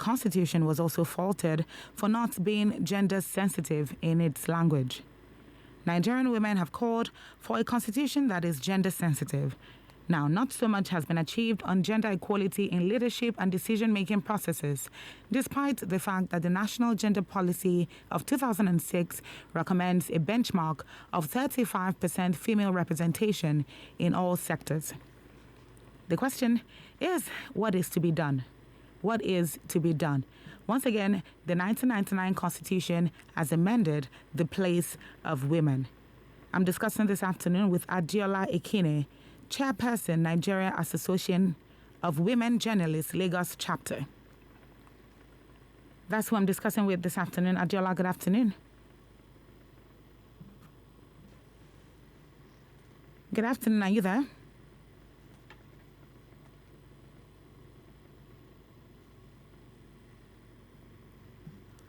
Constitution was also faulted for not being gender sensitive in its language. Nigerian women have called for a constitution that is gender sensitive. Now, not so much has been achieved on gender equality in leadership and decision-making processes, despite the fact that the National Gender Policy of 2006 recommends a benchmark of 35% female representation in all sectors. The question is, what is to be done? What is to be done? Once again, the 1999 Constitution has amended the place of women. I'm discussing this afternoon with Adiola Ekine, Chairperson, Nigeria Association of Women Journalists, Lagos Chapter. That's who I'm discussing with this afternoon. Adiola, good afternoon. Good afternoon. Are you there?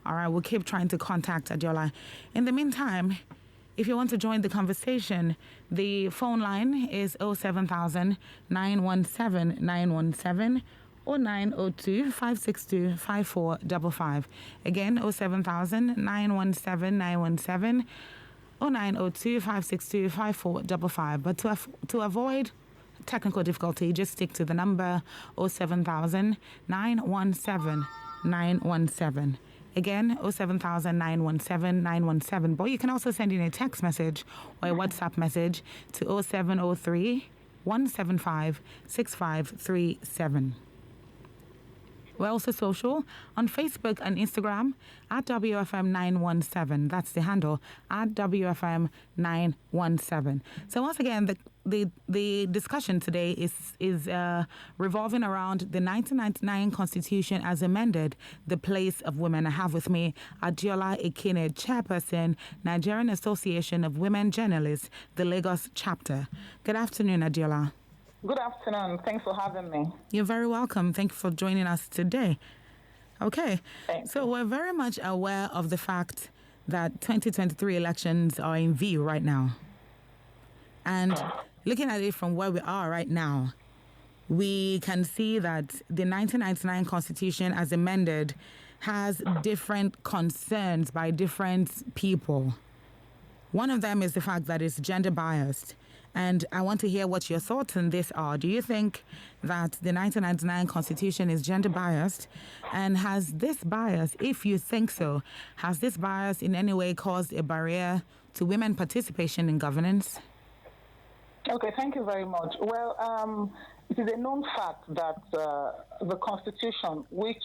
All right, we'll keep trying to contact Adiola. In the meantime, if you want to join the conversation, the phone line is 07000 917 917 or 902 562 5455. Again, 07000 917 917 or 902 562 5455. But to avoid technical difficulty, just stick to the number 07000 917 917. Again, 07000 917 917. But you can also send in a text message or a WhatsApp message to 0703 175 6537. We're also social on Facebook and Instagram at WFM917. That's the handle, at WFM917. So once again, the discussion today is revolving around the 1999 Constitution as amended, the place of women. I have with me Adiola Ekine, Chairperson, Nigerian Association of Women Journalists, the Lagos Chapter. Good afternoon, Adiola. Good afternoon. Thanks for having me. You're very welcome. Thank you for joining us today. Okay. Thanks. So we're very much aware of the fact that 2023 elections are in view right now. And looking at it from where we are right now, we can see that the 1999 Constitution as amended has different concerns by different people. One of them is the fact that it's gender biased. And I want to hear what your thoughts on this are. Do you think that the 1999 Constitution is gender biased? And has this bias, if you think so, has this bias in any way caused a barrier to women participation in governance? Okay, thank you very much. Well, it is a known fact that the Constitution, which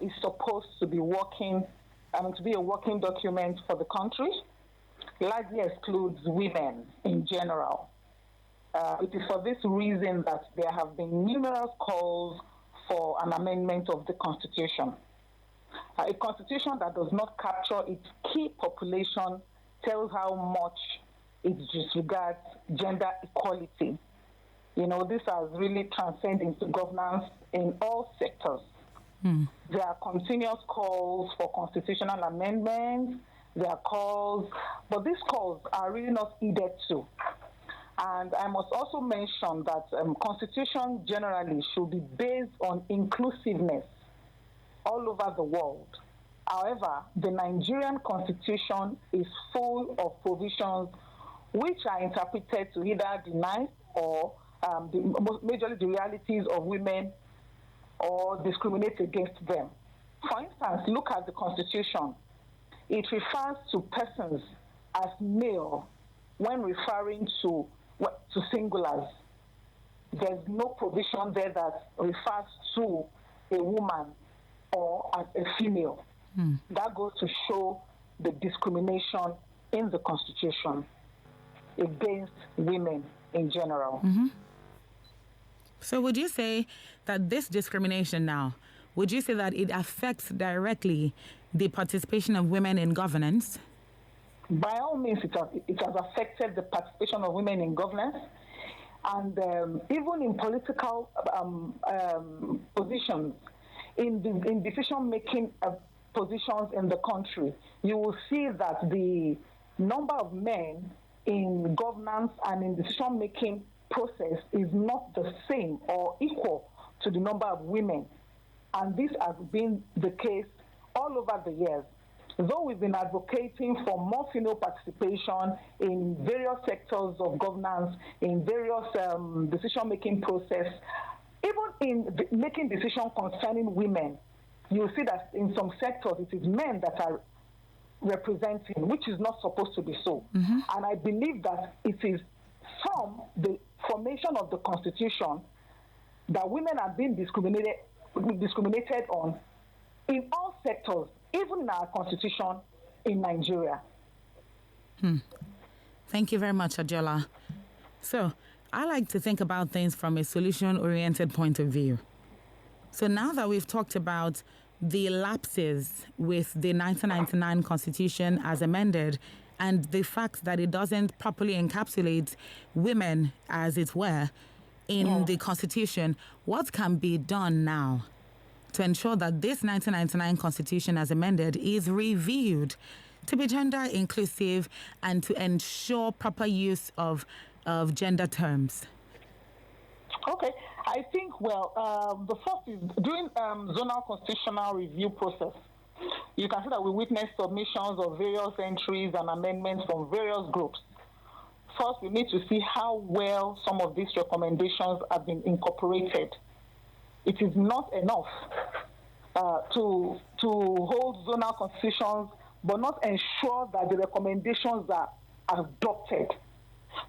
is supposed to be to be a working document for the country, largely excludes women in general. It is for this reason that there have been numerous calls for an amendment of the Constitution. A Constitution that does not capture its key population tells how much it disregards gender equality. This has really transcended into governance in all sectors. There are continuous calls for constitutional amendments. There are calls, but these calls are really not heeded to. And I must also mention that Constitution generally should be based on inclusiveness all over the world. However, the Nigerian Constitution is full of provisions which are interpreted to either deny or majorly the realities of women or discriminate against them. For instance, look at the Constitution. It refers to persons as male when referring to singulars. There's no provision there that refers to a woman or as a female. That goes to show the discrimination in the Constitution against women in general. So would you say that this discrimination now, would you say that it affects directly the participation of women in governance? By all means, it has affected the participation of women in governance, and even in political positions, in decision-making positions in the country, you will see that the number of men in governance and in decision-making process is not the same or equal to the number of women. and this has been the case all over the years. Though we've been advocating for more female participation in various sectors of governance, in various decision-making process, even in making decisions concerning women, you see that in some sectors it is men that are representing, which is not supposed to be so. And I believe that it is from the formation of the Constitution that women are being discriminated on in all sectors, even in our Constitution in Nigeria. Thank you very much, Adjola. So, I like to think about things from a solution-oriented point of view. So now that we've talked about the lapses with the 1999 Constitution as amended and the fact that it doesn't properly encapsulate women, as it were, in the Constitution, what can be done now to ensure that this 1999 Constitution as amended is reviewed to be gender inclusive and to ensure proper use of gender terms? Okay, I think, the first is during zonal constitutional review process, you can see that we witnessed submissions of various entries and amendments from various groups. First, we need to see how well some of these recommendations have been incorporated. It is not enough to hold zonal constitutions, but not ensure that the recommendations are adopted.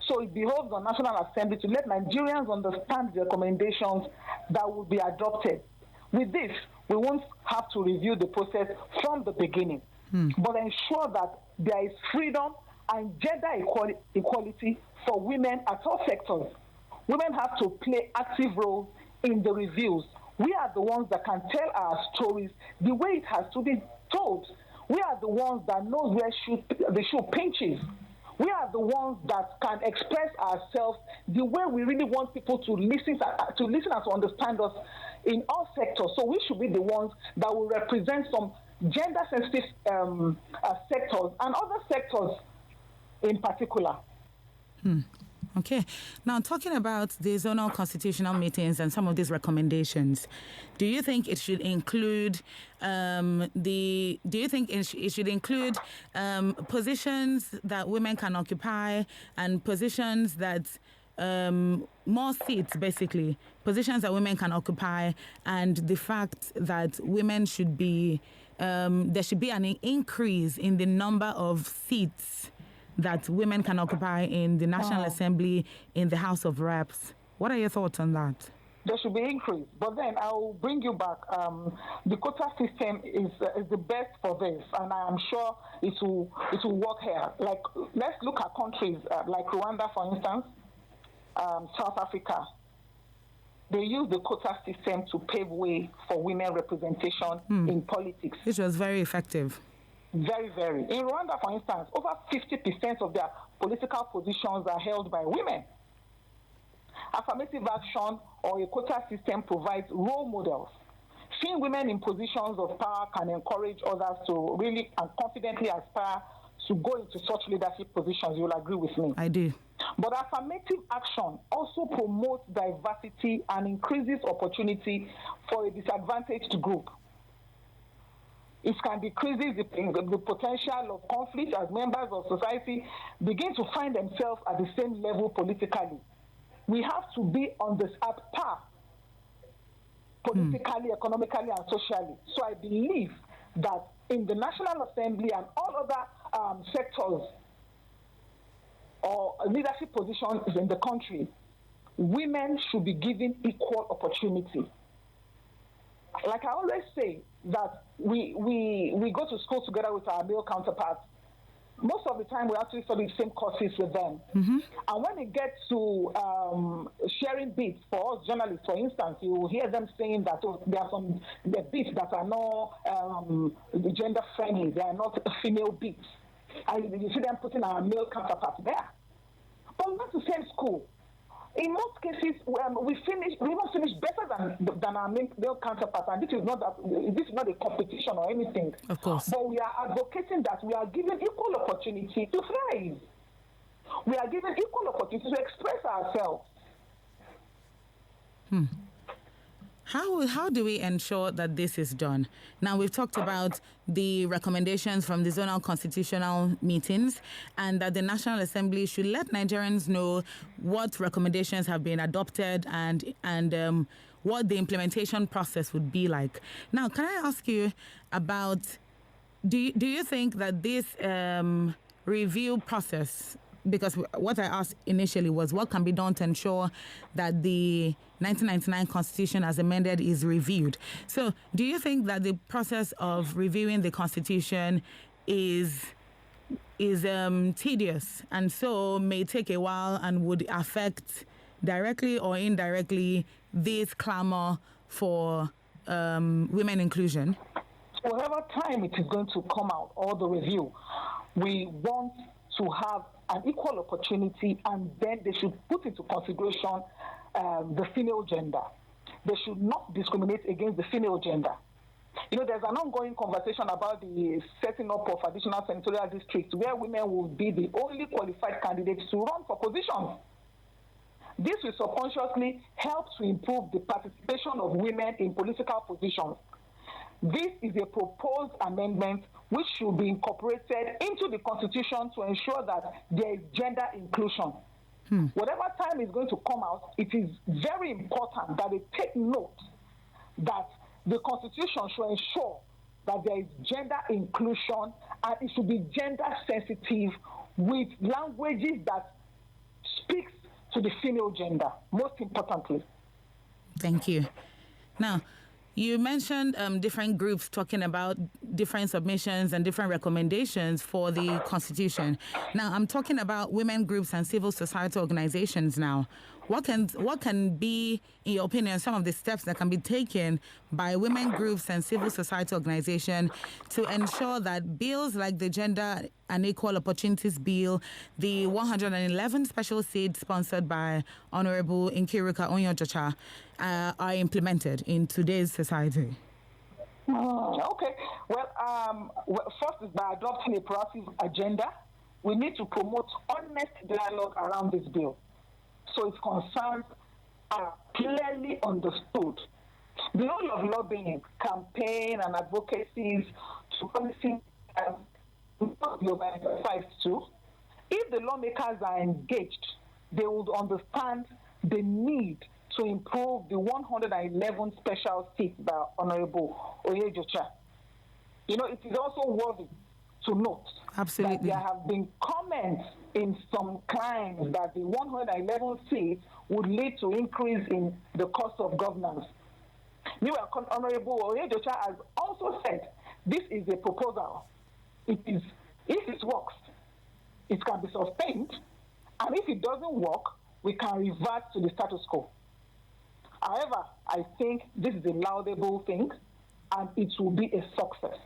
So it behoves the National Assembly to let Nigerians understand the recommendations that will be adopted. With this, we won't have to review the process from the beginning, but ensure that there is freedom and gender equality for women at all sectors. Women have to play active roles in the reviews. We are the ones that can tell our stories the way it has to be told. We are the ones that know where the shoe pinches. We are the ones that can express ourselves the way we really want people to listen and to understand us in all sectors. So we should be the ones that will represent some gender-sensitive sectors and other sectors in particular. Okay. Now, talking about the zonal constitutional meetings and some of these recommendations, do you think it should include positions that women can occupy and positions that more seats, basically, positions that women can occupy, and the fact that women should be there should be an increase in the number of seats that women can occupy in the National Assembly, in the House of Reps? What are your thoughts on that? There should be increase, but then I will bring you back. The quota system is the best for this, and I am sure it will work here. Like, let's look at countries like Rwanda, for instance, South Africa. They use the quota system to pave way for women representation in politics. This was very effective. Very, very. In Rwanda, for instance, over 50% of their political positions are held by women. Affirmative action or a quota system provides role models. Seeing women in positions of power can encourage others to really and confidently aspire to go into such leadership positions. You'll agree with me. I do. But affirmative action also promotes diversity and increases opportunity for a disadvantaged group. It can decrease the potential of conflict as members of society begin to find themselves at the same level politically. We have to be on this at par, politically, economically, and socially. So I believe that in the National Assembly and all other sectors or leadership positions in the country, women should be given equal opportunity. Like I always say, that we go to school together with our male counterparts. Most of the time, we actually study the same courses with them. And when it gets to sharing bits, for us journalists, for instance, you hear them saying that there are some bits that are not gender friendly, they are not female bits. And you see them putting our male counterparts there. But not the same school. In most cases, we must finish better than our male counterparts, and this is not a competition or anything. Of course. But we are advocating that we are given equal opportunity to thrive. We are given equal opportunity to express ourselves. How do we ensure that this is done? Now, we've talked about the recommendations from the zonal constitutional meetings and that the National Assembly should let Nigerians know what recommendations have been adopted and what the implementation process would be like. Now, can I ask you about, do you think that this review process, because what I asked initially was what can be done to ensure that the 1999 Constitution as amended is reviewed. So do you think that the process of reviewing the Constitution is tedious and so may take a while and would affect directly or indirectly this clamor for women inclusion? Whatever time it is going to come out, or the review, we want to have an equal opportunity, and then they should put into consideration the female gender. They should not discriminate against the female gender. You know, there's an ongoing conversation about the setting up of additional senatorial districts where women will be the only qualified candidates to run for positions. This will subconsciously help to improve the participation of women in political positions. This is a proposed amendment which should be incorporated into the Constitution to ensure that there is gender inclusion. Whatever time is going to come out, it is very important that they take note that the Constitution should ensure that there is gender inclusion, and it should be gender sensitive with languages that speaks to the female gender, most importantly. Thank you. Now, you mentioned different groups talking about different submissions and different recommendations for the Constitution. Now, I'm talking about women groups and civil society organizations now. What can be, in your opinion, some of the steps that can be taken by women groups and civil society organizations to ensure that bills like the Gender and Equal Opportunities Bill, the 111 special seats sponsored by Honorable Nkiruka Onyojocha, are implemented in today's society? Okay. Well, first is by adopting a proactive agenda. We need to promote honest dialogue around this bill, so its concerns are clearly understood. The role of lobbying, campaign, and advocacies to policy too. If the lawmakers are engaged, they would understand the need to improve the 111 special seats by Honorable Onyojocha. You know, it is also worthy to note that there have been comments in some climes that the 111 seats would lead to increase in the cost of governance. Meanwhile, Honorable Onyojocha has also said this is a proposal. It is, if it works, it can be sustained, and if it doesn't work, we can revert to the status quo. However, I think this is a laudable thing, and it will be a success.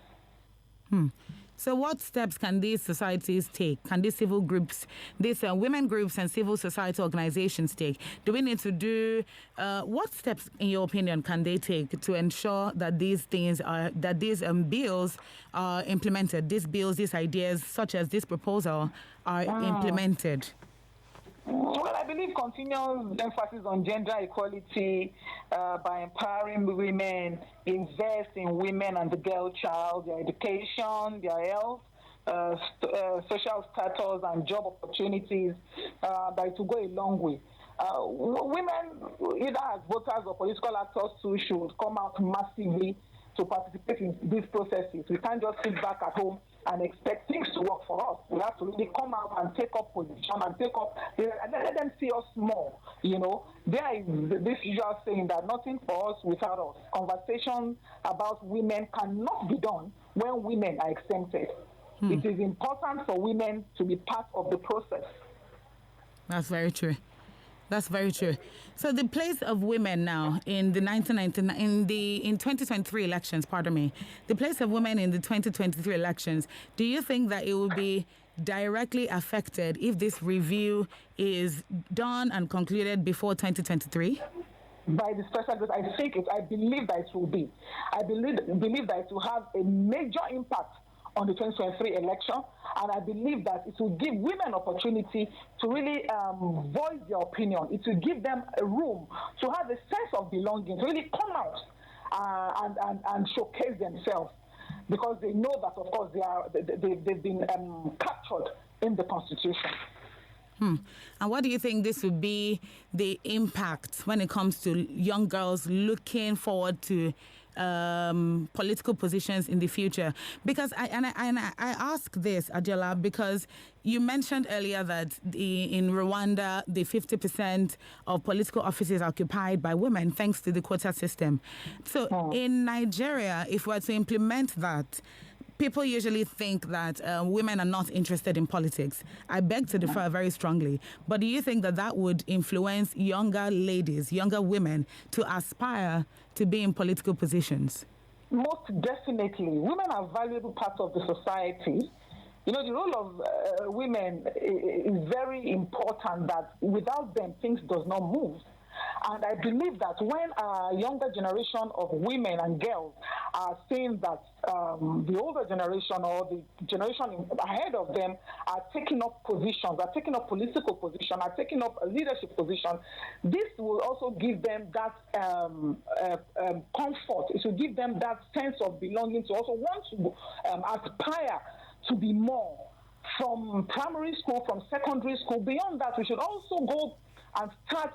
So what steps can these societies take? Can these civil groups, these women groups and civil society organizations take? Do we need to do, what steps, in your opinion, can they take to ensure that these things are, that these bills are implemented, these bills, these ideas, such as this proposal, are implemented? Well, I believe continuous emphasis on gender equality by empowering women, invest in women and the girl child, their education, their health, social status, and job opportunities, that it will go a long way. Women, either as voters or political actors too, should come out massively to participate in these processes. We can't just sit back at home and expect things to work for us. We have to really come out and take up position and take up, and let them see us more. You know, there is this usual saying that nothing for us without us. Conversations about women cannot be done when women are exempted. It is important for women to be part of the process. That's very true. That's very true. So the place of women now in the 2023 elections, pardon me, the place of women in the 2023 elections, do you think that it will be directly affected if this review is done and concluded before 2023? By the special group, I believe that it will be. I believe that it will have a major impact on the 2023 election, and I believe that it will give women opportunity to really voice their opinion. It will give them a room to have a sense of belonging, to really come out and showcase themselves, because they know that, of course, they've been captured in the Constitution. And what do you think this would be the impact when it comes to young girls looking forward to political positions in the future? Because I ask this, Adjola, because you mentioned earlier that in Rwanda, the 50% of political offices are occupied by women thanks to the quota system. So in Nigeria, if we were to implement that, people usually think that women are not interested in politics. I beg to differ very strongly. But do you think that that would influence younger ladies, younger women, to aspire to be in political positions? Most definitely. Women are valuable parts of the society. You know, the role of women is very important, that without them, things does not move. And I believe that when a younger generation of women and girls are seeing that the older generation or the generation ahead of them are taking up positions, are taking up political position, are taking up a leadership position, this will also give them that comfort. It will give them that sense of belonging to also want to aspire to be more. From primary school, from secondary school, beyond that, we should also go and start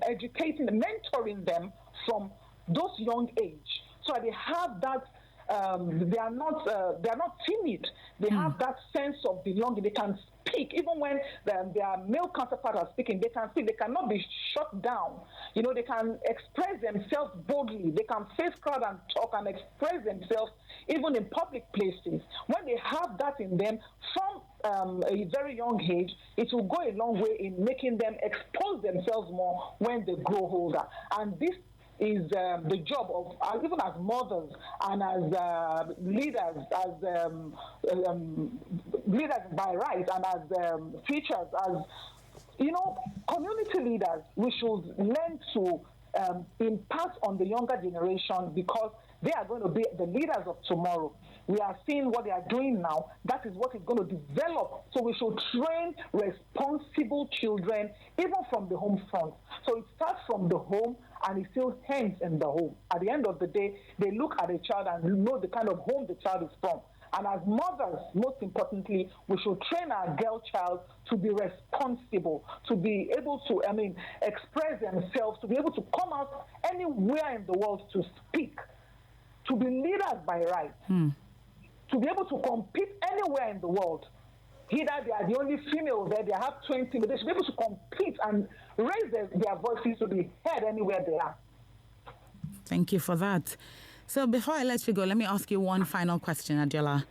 educating, mentoring them from those young age, so that they have that. They are not timid. They have that sense of belonging. They can speak even when their male counterparts are speaking. They can speak. They cannot be shut down. You know, they can express themselves boldly. They can face crowd and talk and express themselves even in public places. When they have that in them from a very young age, it will go a long way in making them expose themselves more when they grow older. And this is the job of, even as mothers and as leaders, leaders by right, and as teachers, as, you know, community leaders. We should learn to impart on the younger generation, because they are going to be the leaders of tomorrow. We are seeing what they are doing now. That is what is going to develop. So we should train responsible children, even from the home front. So it starts from the home, and it still ends in the home. At the end of the day, they look at a child and know the kind of home the child is from. And as mothers, most importantly, we should train our girl child to be responsible, to be able to, express themselves, to be able to come out anywhere in the world to speak, to be leaders by right, to be able to compete anywhere in the world. Either they are the only female there, they have 20, but they should be able to compete and raise their voices to be heard anywhere they are. Thank you for that. So before I let you go, let me ask you one final question, Adjola.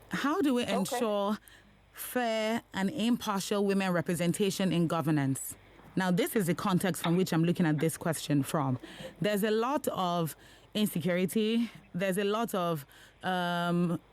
How do we ensure fair and impartial women representation in governance? Now, this is the context from which I'm looking at this question from. There's a lot of insecurity. There's a lot of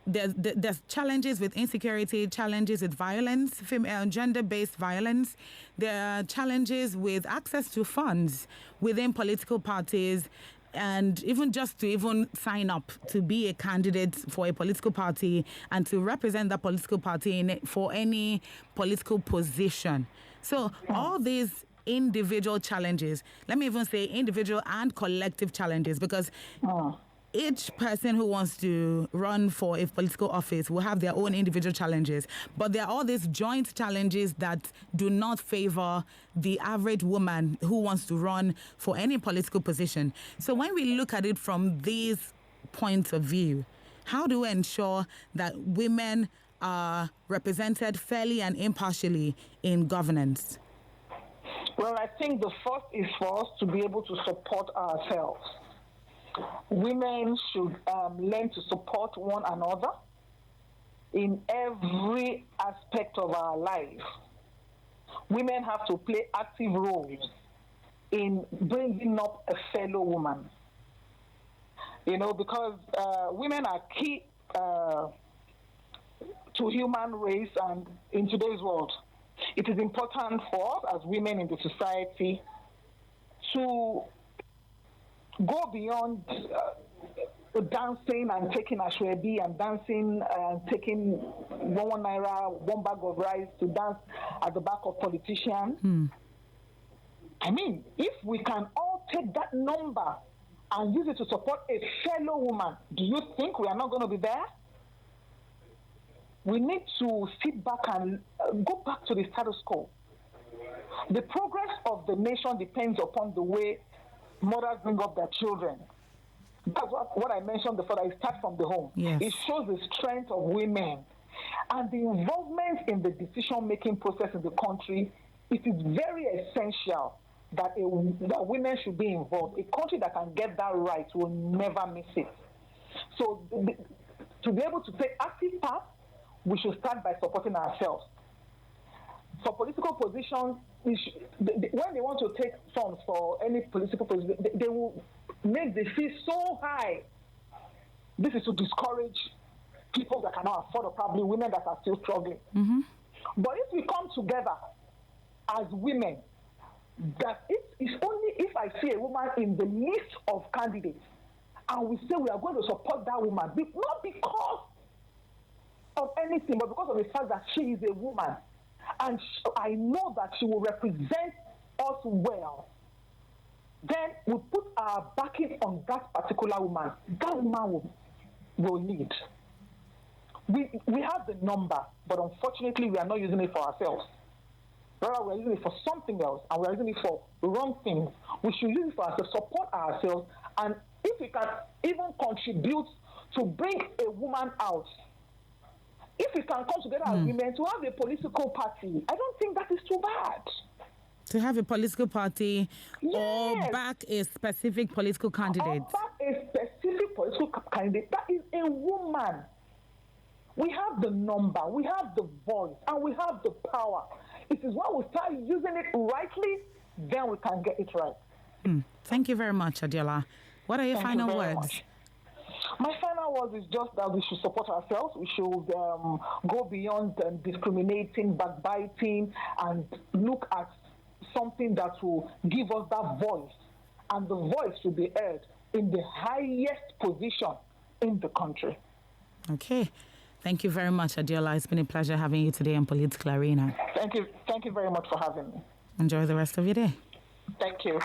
there's challenges with insecurity, challenges with violence, gender-based violence. There are challenges with access to funds within political parties, and even just to even sign up to be a candidate for a political party and to represent that political party for any political position. So all these individual challenges, let me even say individual and collective challenges, because each person who wants to run for a political office will have their own individual challenges. But there are all these joint challenges that do not favor the average woman who wants to run for any political position. So when we look at it from these points of view, how do we ensure that women are represented fairly and impartially in governance? Well, I think the first is for us to be able to support ourselves. Women should learn to support one another in every aspect of our life. Women have to play active roles in bringing up a fellow woman. You know, because women are key to human race and in today's world. It is important for us as women in the society to go beyond dancing and taking ashwebi and dancing and taking 1 naira, 1 bag of rice to dance at the back of politicians. I mean, if we can all take that number and use it to support a fellow woman, do you think we are not going to be there? We need to sit back and go back to the status quo. The progress of the nation depends upon the way mothers bring up their children. That's what I mentioned before, that it starts from the home. Yes. It shows the strength of women and the involvement in the decision-making process in the country. It is very essential that women should be involved. A country that can get that right will never miss it. So to be able to take active part, we should start by supporting ourselves. For political positions, when they want to take funds for any political position, they will make the fee so high. This is to discourage people that cannot afford, or probably women that are still struggling. But if we come together as women, that it's only if I see a woman in the list of candidates and we say we are going to support that woman, not because of anything, but because of the fact that she is a woman, and I know that she will represent us well, then we put our backing on that particular woman. That woman will lead. We have the number, but unfortunately we are not using it for ourselves. Rather, we are using it for something else, and we are using it for wrong things. We should use it for us to support ourselves, and if we can even contribute to bring a woman out, if we can come together as women to have a political party, I don't think that is too bad. To have a political party, yes, or back a specific political candidate. Or back a specific political candidate that is a woman. We have the number, we have the voice, and we have the power. It is when we start using it rightly, then we can get it right. Thank you very much, Adiola. What are your final words? Much. My final words is just that we should support ourselves. We should go beyond discriminating, backbiting, and look at something that will give us that voice. And the voice should be heard in the highest position in the country. Okay. Thank you very much, Adiola. It's been a pleasure having you today on Political Arena. Thank you. Thank you very much for having me. Enjoy the rest of your day. Thank you.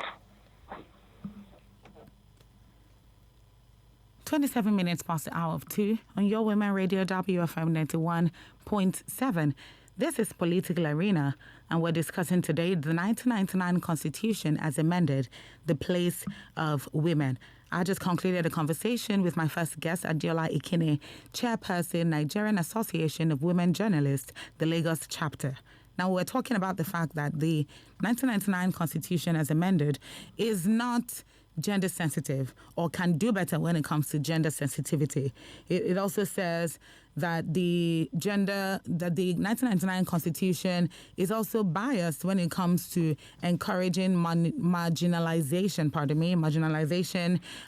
27 minutes past the hour of 2 on your Women Radio WFM 91.7. This is Political Arena, and we're discussing today the 1999 Constitution as amended, the place of women. I just concluded a conversation with my first guest, Adiola Ikine, chairperson, Nigerian Association of Women Journalists, the Lagos chapter. Now, we're talking about the fact that the 1999 Constitution as amended is not gender sensitive, or can do better when it comes to gender sensitivity. It also says that the 1999 Constitution is also biased when it comes to encouraging marginalization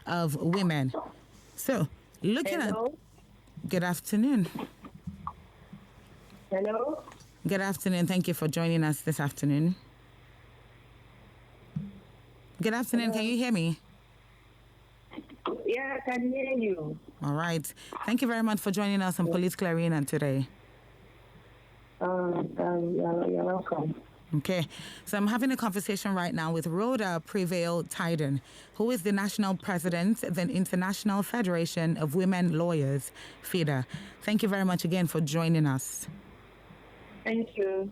of women. So, looking Hello? at... Good afternoon. Hello? Good afternoon. Thank you for joining us this afternoon. Good afternoon. Hello. Can you hear me? Yeah, I can hear you. All right. Thank you very much for joining us on Political Arena today. You're welcome. Okay. So I'm having a conversation right now with Rhoda Prevail-Tyden, who is the national president of the International Federation of Women Lawyers, FIDA. Thank you very much again for joining us. Thank you.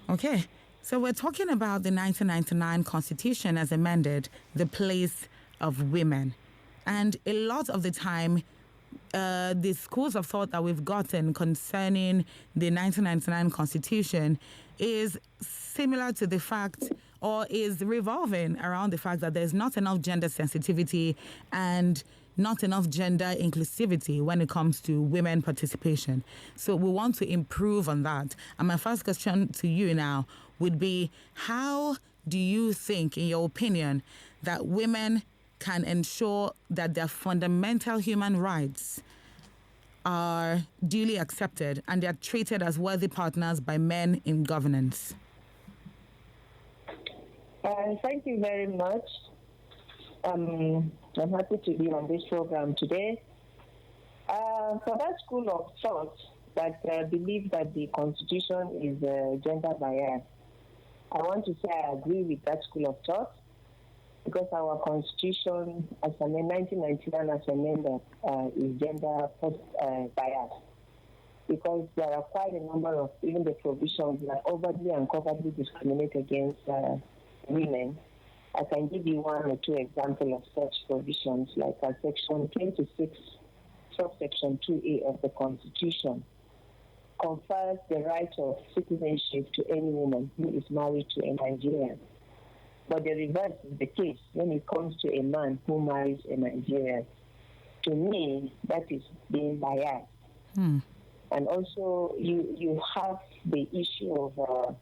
Okay. So we're talking about the 1999 Constitution as amended, the place of women. And a lot of the time, the schools of thought that we've gotten concerning the 1999 Constitution is similar to the fact, or is revolving around the fact that there's not enough gender sensitivity and not enough gender inclusivity when it comes to women participation. So we want to improve on that. And my first question to you now would be, how do you think, in your opinion, that women can ensure that their fundamental human rights are duly accepted and they are treated as worthy partners by men in governance? Thank you very much. I'm happy to be on this program today. For that school of thought that believe that the Constitution is gender biased, I want to say I agree with that school of thought because our Constitution, as amended 1999 as amended, is gender biased. Because there are quite a number of even the provisions that overtly and covertly discriminate against women. I can give you one or two examples of such provisions, like Section 26, subsection 2A of the Constitution confers the right of citizenship to any woman who is married to a Nigerian. But the reverse is the case when it comes to a man who marries a Nigerian. To me, that is being biased. And also, you have the issue of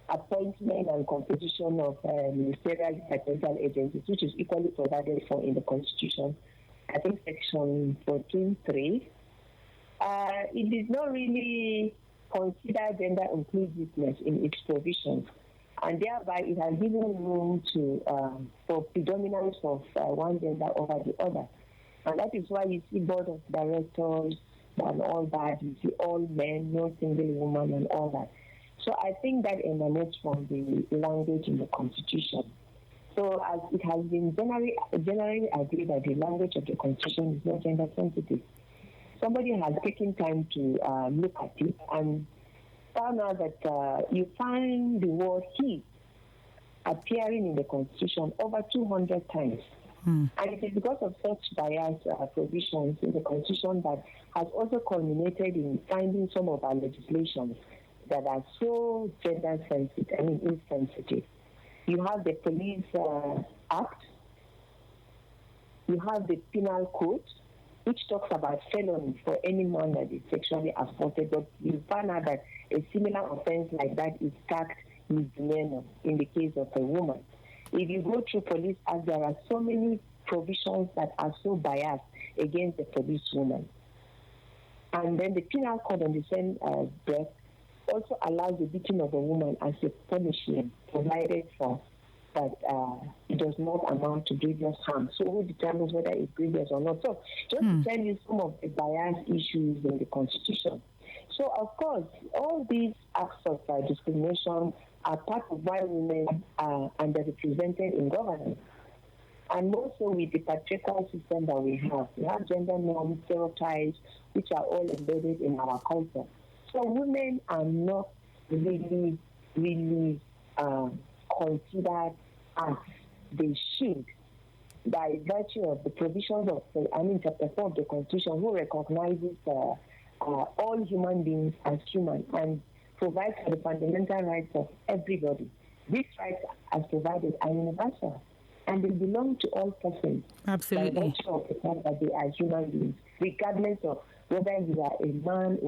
appointment and composition of ministerial departmental agencies, which is equally provided for in the Constitution. I think Section 14.3. It did not really consider gender inclusiveness in its provisions, and thereby it has given room to for predominance of one gender over the other. And that is why you see board of directors and all that, you see all men, no single woman and all that. So I think that emanates from the language in the Constitution. So as it has been generally agreed that the language of the Constitution is not gender sensitive, somebody has taken time to look at it and found out that you find the word he appearing in the Constitution over 200 times. And it is because of such bias provisions in the Constitution that has also culminated in finding some of our legislations that are so gender sensitive, insensitive. You have the Police Act, you have the Penal Code, which talks about felony for any man that is sexually assaulted, but you find out that a similar offense like that is tagged misdemeanor in the case of a woman. If you go through Police Act, there are so many provisions that are so biased against the police woman. And then the Penal Code on the same breath also allows the beating of a woman as a punishment provided for that it does not amount to grievous harm. So who determines whether it's grievous or not? So just to tell you some of the bias issues in the Constitution. So of course, all these acts of discrimination are part of why women are underrepresented in governance. And also with the patriarchal system that we have gender norms, stereotypes, which are all embedded in our culture. So women are not really considered as they should by virtue of the provisions of, Chapter 4 of the Constitution, who recognizes all human beings as human and provides for the fundamental rights of everybody. These rights, as provided, are universal and they belong to all persons. Absolutely. By virtue of the fact that they are human beings, regardless of whether you are a man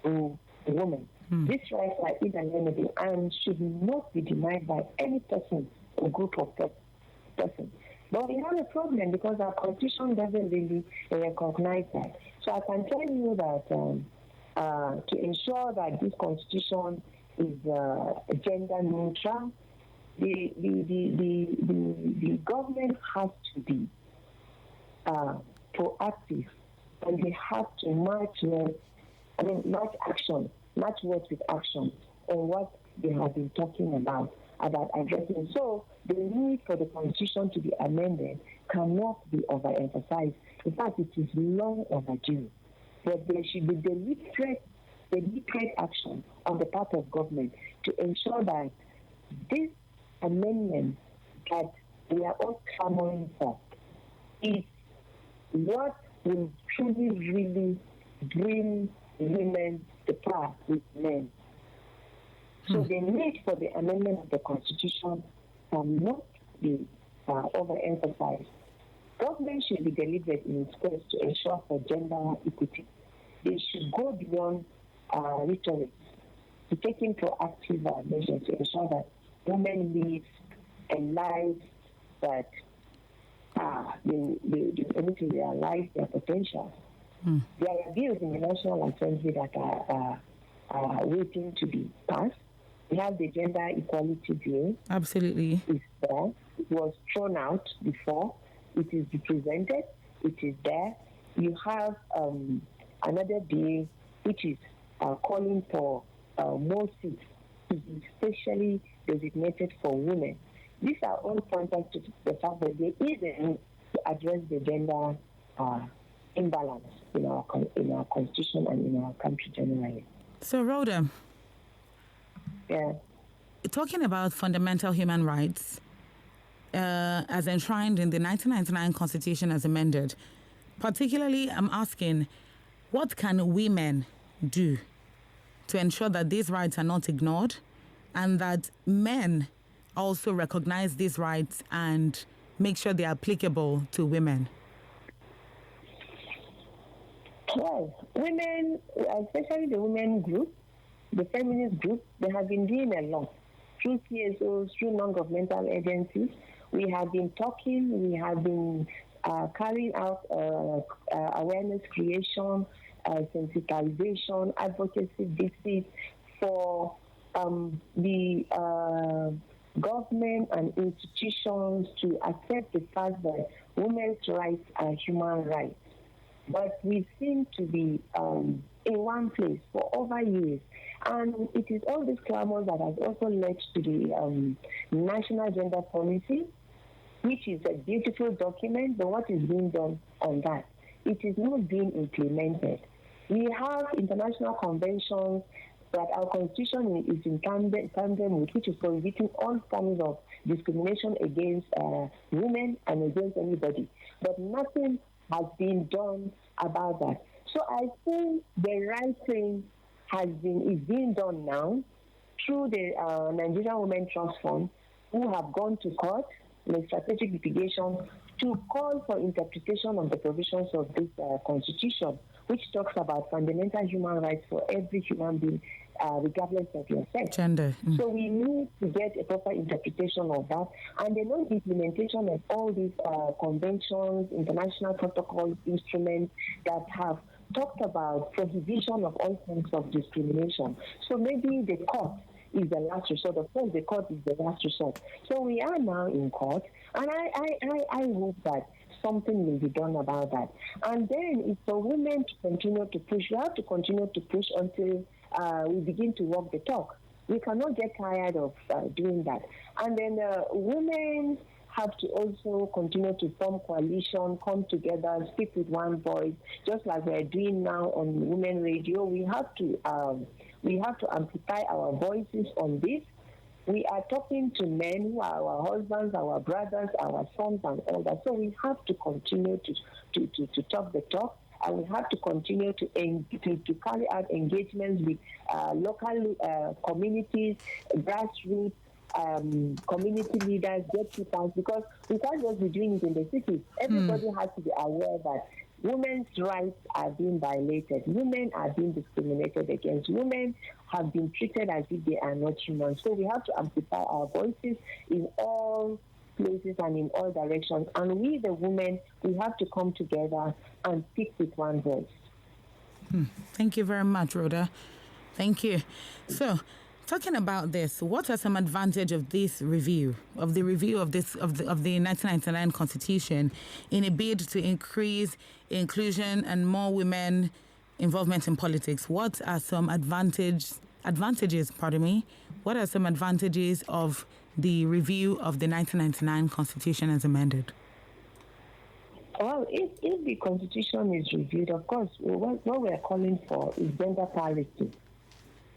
or a woman. These rights are inalienable and should not be denied by any person or group of persons. But we have a problem because our Constitution doesn't really recognize that. So I can tell you that to ensure that this Constitution is gender neutral, the government has to be proactive, and they have to match words with action on what they have been talking about addressing. So the need for the Constitution to be amended cannot be overemphasized. In fact, it is long overdue. But there should be deliberate action on the part of government to ensure that this amendment that we are all clamoring for is what will truly really bring women to par with men. So the need for the amendment of the Constitution cannot be overemphasized. Government should be deliberate in its quest to ensure for gender equity. They should go beyond rhetoric to taking proactive measures to ensure that women live a life that they able to realize their potential. There are bills in the National Assembly that are waiting to be passed. We have the Gender Equality Bill. Absolutely. It's there. It was thrown out before. it is represented, it is there. You have another bill which is calling for more seats to be specially designated for women. These are all pointers to the fact that there is a need to address the gender imbalance in our constitution and in our country generally. So, Rhoda, yeah, talking about fundamental human rights as enshrined in the 1999 Constitution as amended, particularly I'm asking, what can women do to ensure that these rights are not ignored and that men also recognize these rights and make sure they are applicable to women? Well, women, especially the women group, the feminist group, they have been doing a lot through CSOs, through non-governmental agencies. We have been talking, we have been carrying out awareness creation, sensitization, advocacy visits for the government and institutions to accept the fact that women's rights are human rights. But we seem to be in one place for over years. And it is all this clamor that has also led to the National Gender Policy, which is a beautiful document, but what is being done on that? It is not being implemented. We have international conventions that our constitution is in tandem with, which is prohibiting all forms of discrimination against women and against anybody. But nothing has been done about that. So I think the right thing is being done now through the Nigerian Women Trust Fund, who have gone to court in strategic litigation to call for interpretation of the provisions of this constitution, which talks about fundamental human rights for every human being, regardless of your sex. Gender. So we need to get a proper interpretation of that, and the non-implementation of all these conventions, international protocols, instruments that have talked about prohibition of all forms of discrimination. So maybe the court is the last resort. Of course, the court is the last resort. So we are now in court, and I hope that something will be done about that. And then it's for women to continue to push. We have to continue to push until we begin to walk the talk. We cannot get tired of doing that. And then women have to also continue to form coalition, come together, speak with one voice, just like we're doing now on Women Radio. We have to amplify our voices on this. We are talking to men who are our husbands, our brothers, our sons, and all that. So we have to continue to talk the talk, and we have to continue to carry out engagements with local communities, grassroots, community leaders, gatekeepers, because we can't just be doing it in the cities. Everybody has to be aware that women's rights are being violated. Women are being discriminated against. Women have been treated as if they are not human. So we have to amplify our voices in all places and in all directions. And we, the women, we have to come together and speak with one voice. Thank you very much, Rhoda. Thank you. So, talking about this, what are some advantages of this review, of the 1999 Constitution, in a bid to increase inclusion and more women involvement in politics? What are some advantages? What are some advantages of the review of the 1999 Constitution as amended? Well, if the Constitution is reviewed, of course, what we are calling for is gender parity.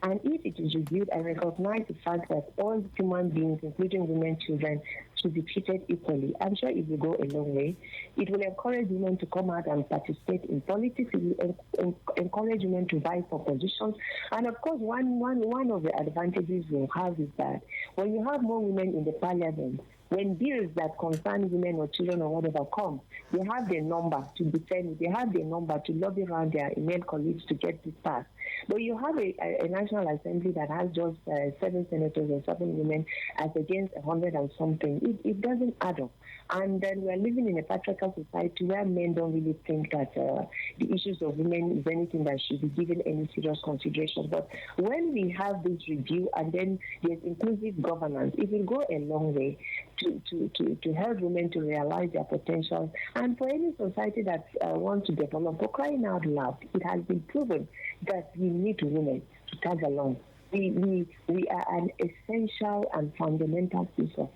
And if it is reviewed, I recognize the fact that all human beings, including women, children, should be treated equally. I'm sure it will go a long way. It will encourage women to come out and participate in politics. It will encourage women to vie for positions. And of course, one of the advantages we'll have is that when you have more women in the parliament, when bills that concern women or children or whatever come, they have their number to defend, they have their number to lobby around their male colleagues to get this passed. But you have a National Assembly that has just 7 senators and 7 women as against 100 and something. It doesn't add up. And then we're living in a patriarchal society where men don't really think that the issues of women is anything that should be given any serious consideration. But when we have this review and then there's inclusive governance, it will go a long way to help women to realize their potential. And for any society that wants to develop, for crying out loud, it has been proven that we need women to tag along. We are an essential and fundamental piece of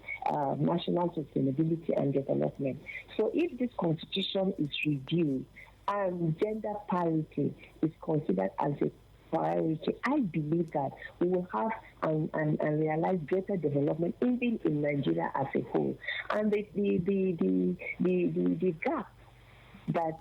national sustainability and development. So if this constitution is reviewed and gender parity is considered as a priority, I believe that we will have and realize greater development even in Nigeria as a whole. And the gap that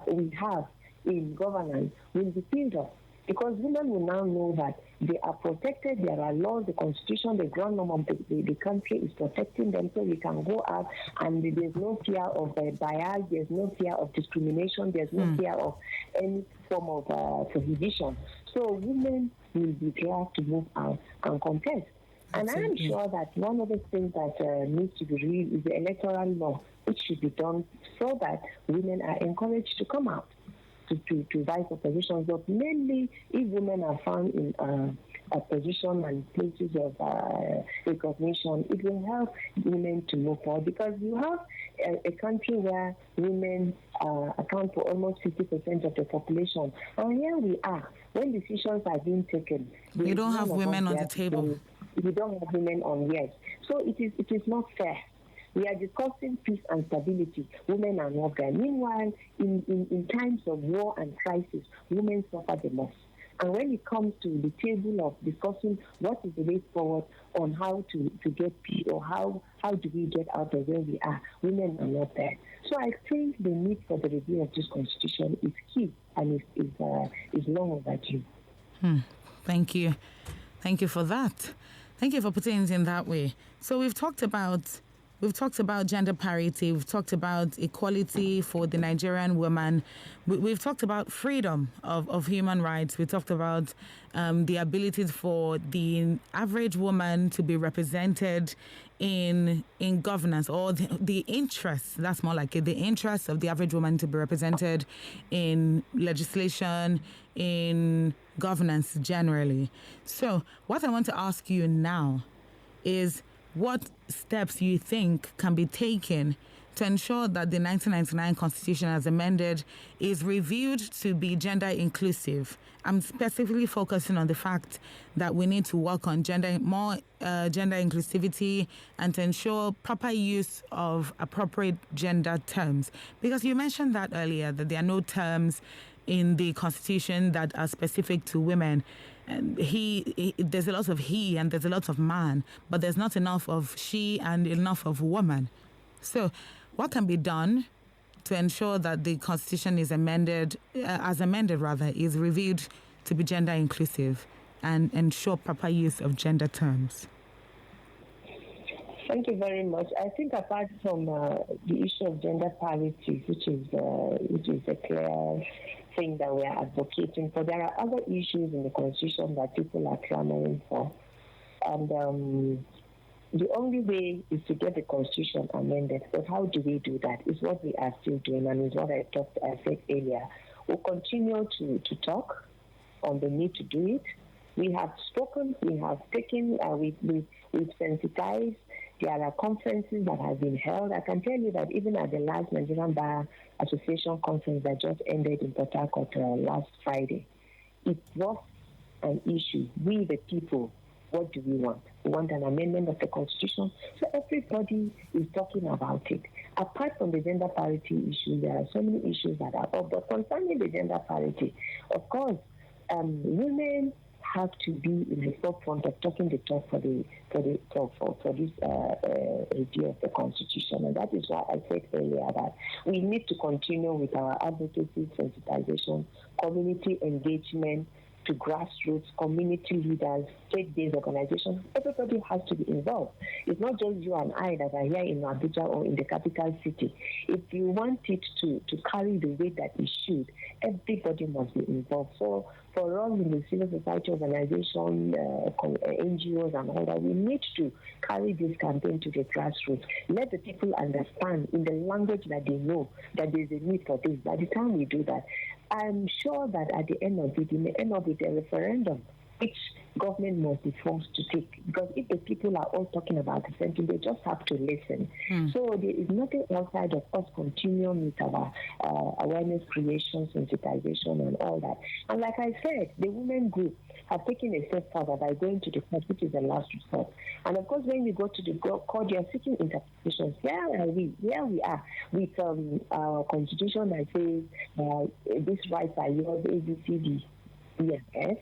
we have in governance will be filled up, because women will now know that they are protected, there are laws, the constitution, the ground norm of the country is protecting them, so we can go out and there's no fear of bias, there's no fear of discrimination, there's no fear of any form of prohibition. So women will be glad to move out and contest. And I am sure that one of the things that needs to be read is the electoral law, which should be done so that women are encouraged to come out to vie for positions. But mainly, if women are found in a position and places of recognition, it will help women to move forward, because you have a country where women account for almost 50% of the population. And here we are, when decisions are being taken, you don't have women on the table. You don't have women on, yes. So it is not fair. We are discussing peace and stability. Women are not there. Meanwhile, in times of war and crisis, women suffer the most. And when it comes to the table of discussing what is the way forward on how to get peace, or how do we get out of where we are, women are not there. So I think the need for the review of this constitution is key and is long overdue. Thank you. Thank you for that. Thank you for putting it in that way. So we've talked about gender parity. We've talked about equality for the Nigerian woman. We've talked about freedom of human rights. We talked about the ability for the average woman to be represented in governance, or the interests, that's more like it, the interests of the average woman to be represented in legislation, in governance generally. So what I want to ask you now is, what steps you think can be taken to ensure that the 1999 Constitution as amended is reviewed to be gender inclusive? I'm specifically focusing on the fact that we need to work on more gender inclusivity and to ensure proper use of appropriate gender terms. Because you mentioned that earlier, that there are no terms in the Constitution that are specific to women. And there's a lot of he and there's a lot of man, but there's not enough of she and enough of woman. So what can be done to ensure that the Constitution is is reviewed to be gender inclusive and ensure proper use of gender terms? Thank you very much. I think apart from the issue of gender parity, which is a clear thing that we are advocating for, there are other issues in the Constitution that people are clamoring for. And the only way is to get the Constitution amended. But how do we do that? Is what we are still doing, and is what I said earlier. We'll continue to talk on the need to do it. We have spoken, we have taken, we've sensitized. There are conferences that have been held. I can tell you that even at the last Nigerian Bar Association conference that just ended in Port Harcourt last Friday, it was an issue. We, the people, what do we want? We want an amendment of the Constitution. So everybody is talking about it. Apart from the gender parity issue, there are so many issues that are up. But concerning the gender parity, of course, women have to be in the forefront of talking the talk for this review of the Constitution. And that is why I said earlier that we need to continue with our advocacy, sensitization, community engagement to grassroots, community leaders, state-based organizations. Everybody has to be involved. It's not just you and I that are here in Abuja or in the capital city. If you want it to carry the weight that it should, everybody must be involved. So for us in the civil society organization, NGOs and all that, we need to carry this campaign to the grassroots. Let the people understand in the language that they know that there's a need for this. By the time we do that, I'm sure that at the end of it, in the end of it, a referendum, which government must be forced to take. Because if the people are all talking about the same thing, they just have to listen. So there is nothing outside of us continuing with our awareness creation, sensitization, and all that. And like I said, the women group have taken a step further by going to the court, which is the last resort. And of course, when you go to the court, you are seeking interpretations. Where are we? Here we are with our constitution that says these rights are yours, ABCD, EFS.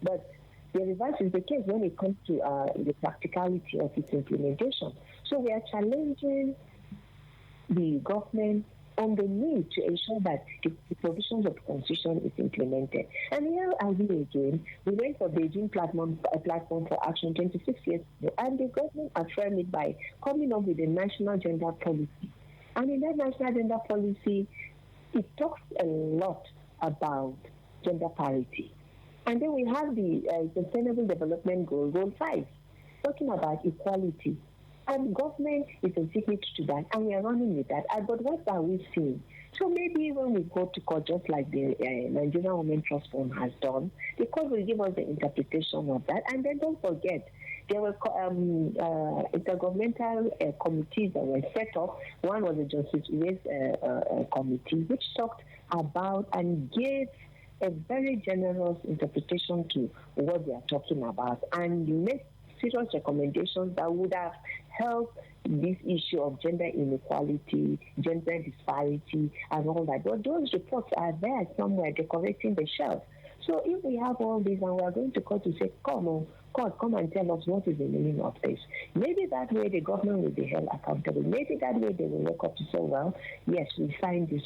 But the reverse is the case when it comes to the practicality of its implementation. So we are challenging the government on the need to ensure that the provisions of the Constitution is implemented. And here are we again. We went for Beijing platform for action 26 years ago, and the government affirmed it by coming up with a national gender policy. And in that national gender policy, it talks a lot about gender parity. And then we have the Sustainable Development Goal, Goal 5, talking about equality. And government is a signatory to that, and we are running with that. But what are we seeing? So maybe when we go to court, just like the Nigerian Women Trust Fund has done, the court will give us the interpretation of that. And then don't forget, there were intergovernmental committees that were set up. One was the Justice Race Committee, which talked about and gave a very generous interpretation to what they are talking about, and made serious recommendations that would have helped this issue of gender inequality, gender disparity, and all that. But those reports are there somewhere decorating the shelf. So if we have all these and we are going to court to say, come on, court, come and tell us what is the meaning of this. Maybe that way the government will be held accountable. Maybe that way they will wake up to say, well, yes, we signed this,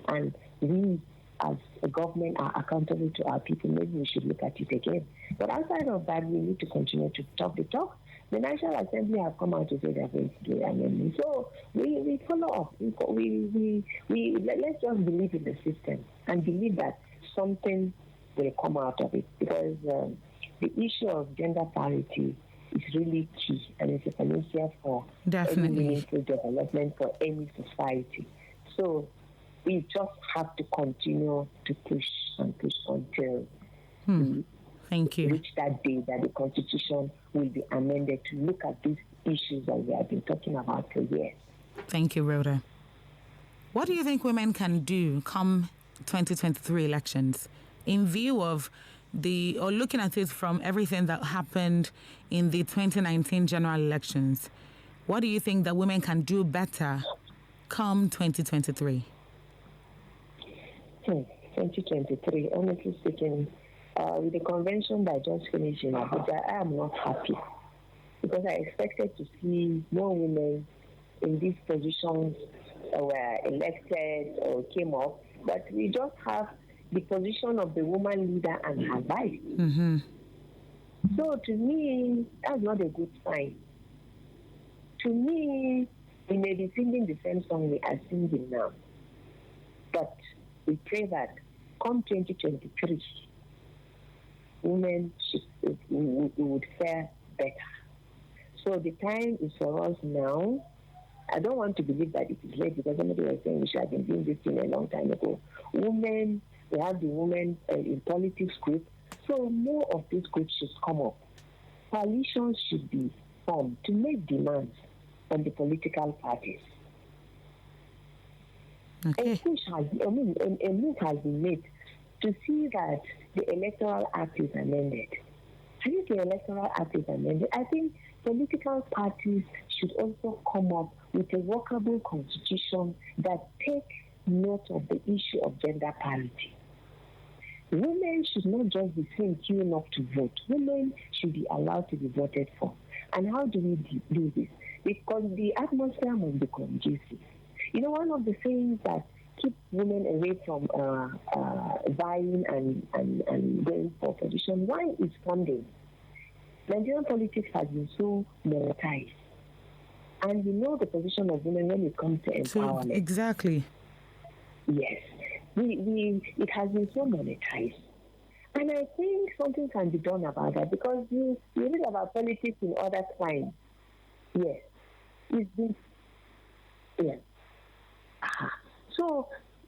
and we as a government are accountable to our people. Maybe we should look at it again. But outside of that, we need to continue to talk the talk. The National Assembly have come out to say they're going to do the amendment. So we follow up. Let's just believe in the system and believe that something will come out of it, because the issue of gender parity is really key, and it's a panacea for any meaningful development for any society. So we just have to continue to push and push until we reach that day that the Constitution will be amended to look at these issues that we have been talking about for years. Thank you, Rhoda. What do you think women can do come 2023 elections in view of looking at it from everything that happened in the 2019 general elections? What do you think that women can do better come 2023? 2023, honestly speaking, with the convention that just finished in Abuja, I am not happy, because I expected to see more women in these positions were elected or came up, but we just have the position of the woman leader and her wife. Mm-hmm. So to me, that's not a good sign. To me, we may be singing the same song we are singing now, but we pray that come 2023, women would fare better. So the time is for us now. I don't want to believe that it is late, because somebody was saying we should have been doing this thing a long time ago. Women, we have the women in politics group, so more of these groups should come up. Coalitions should be formed to make demands on the political parties. Okay. A move has been made to see that the Electoral Act is amended. If the Electoral Act is amended, I think political parties should also come up with a workable constitution that takes note of the issue of gender parity. Women should not just be seen queuing up to vote. Women should be allowed to be voted for. And how do we do this? Because the atmosphere must be conducive. You know, one of the things that keep women away from vying and going for position, one is funding. Nigerian politics has been so monetized. And we know the position of women when it comes to empowerment. So, exactly. Yes. It has been so monetized. And I think something can be done about that, because you read about politics in other times. Yes. It's been, yes. So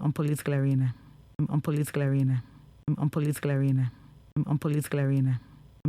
on political arena, on political arena, on political arena, on political arena.